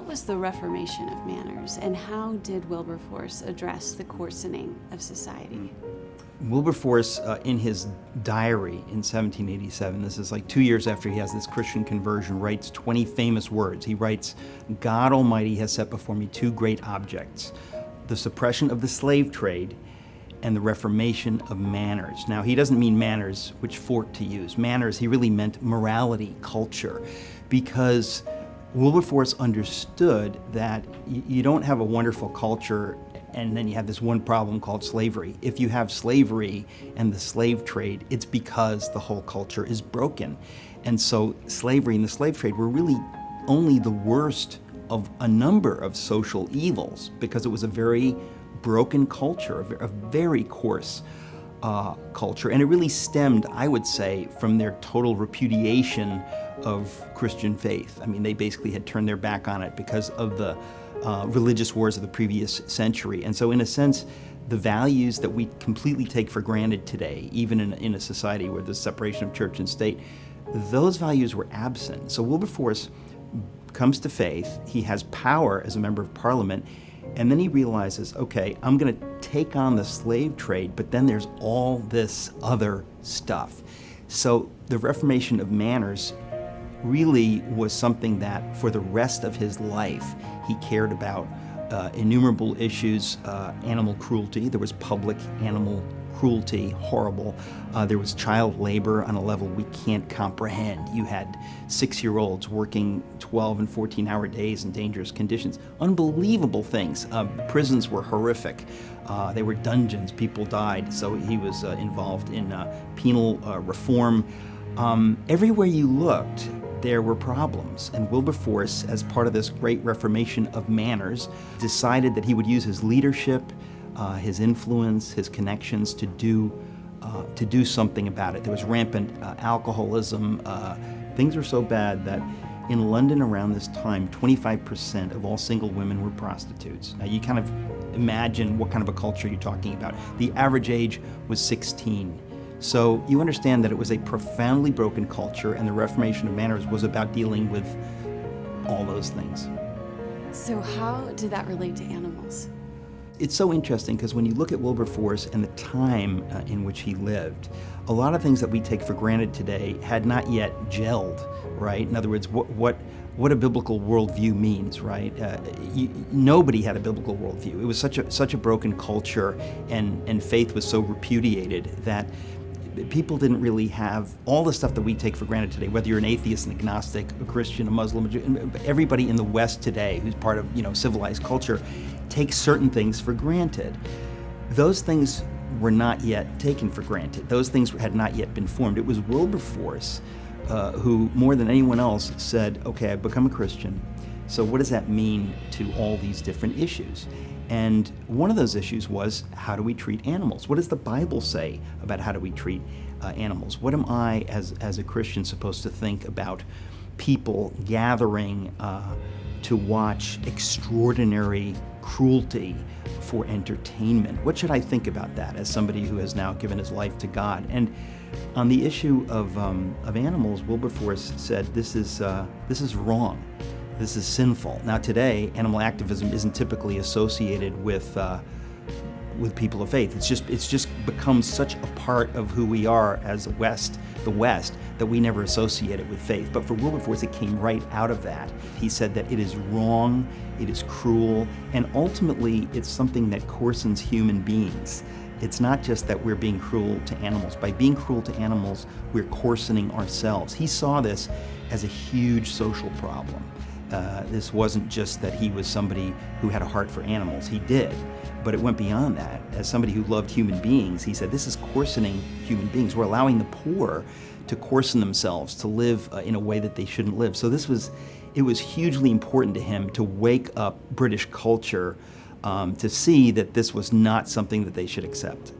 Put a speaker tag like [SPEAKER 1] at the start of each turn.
[SPEAKER 1] was the Reformation of manners, and how did Wilberforce address the coarsening of society?
[SPEAKER 2] Wilberforce, in his diary in 1787, this is like 2 years after he has this Christian conversion, writes 20 famous words. He writes, "God Almighty has set before me two great objects, the suppression of the slave trade and the reformation of manners." Now, he doesn't mean manners, which fork to use. Manners, he really meant morality, culture, because Wilberforce understood that you don't have a wonderful culture and then you have this one problem called slavery. If you have slavery and the slave trade, it's because the whole culture is broken. And so slavery and the slave trade were really only the worst of a number of social evils, because it was a very broken culture, a very coarse culture. And it really stemmed, I would say, from their total repudiation of Christian faith. I mean, they basically had turned their back on it because of the religious wars of the previous century. And so in a sense, the values that we completely take for granted today, even in a society where there's separation of church and state, those values were absent. So Wilberforce comes to faith, he has power as a member of parliament, and then he realizes, okay, I'm gonna take on the slave trade, but then there's all this other stuff. So the Reformation of manners really was something that for the rest of his life he cared about. Innumerable issues, animal cruelty. There was public animal cruelty, horrible. There was child labor on a level we can't comprehend. You had 6-year-olds working 12 and 14-hour days in dangerous conditions. Unbelievable things. Prisons were horrific. They were dungeons. People died. So he was involved in penal reform. Everywhere you looked, there were problems, and Wilberforce, as part of this great reformation of manners, decided that he would use his leadership, his influence, his connections to do something about it. There was rampant alcoholism. Things were so bad that in London around this time, 25% of all single women were prostitutes. Now you kind of imagine what kind of a culture you're talking about. The average age was 16. So you understand that it was a profoundly broken culture, and the Reformation of manners was about dealing with all those things.
[SPEAKER 1] So how did that relate to animals?
[SPEAKER 2] It's so interesting because when you look at Wilberforce and the time in which he lived, a lot of things that we take for granted today had not yet gelled, right? In other words, what a biblical worldview means, right? Nobody had a biblical worldview. It was such a broken culture, and faith was so repudiated that people didn't really have all the stuff that we take for granted today, whether you're an atheist, an agnostic, a Christian, a Muslim, everybody in the West today who's part of civilized culture takes certain things for granted. Those things were not yet taken for granted. Those things had not yet been formed. It was Wilberforce who, more than anyone else, said, okay, I've become a Christian, so what does that mean to all these different issues? And one of those issues was, how do we treat animals? What does the Bible say about how do we treat animals? What am I, as a Christian, supposed to think about people gathering to watch extraordinary cruelty for entertainment? What should I think about that as somebody who has now given his life to God? And on the issue of animals, Wilberforce said, this is wrong. This is sinful. Now today, animal activism isn't typically associated with people of faith. It's just become such a part of who we are as the West, that we never associate it with faith. But for Wilberforce, it came right out of that. He said that it is wrong, it is cruel, and ultimately it's something that coarsens human beings. It's not just that we're being cruel to animals. By being cruel to animals, we're coarsening ourselves. He saw this as a huge social problem. This wasn't just that he was somebody who had a heart for animals. He did, but it went beyond that. As somebody who loved human beings, he said, this is coarsening human beings. We're allowing the poor to coarsen themselves, to live in a way that they shouldn't live. So it was hugely important to him to wake up British culture to see that this was not something that they should accept.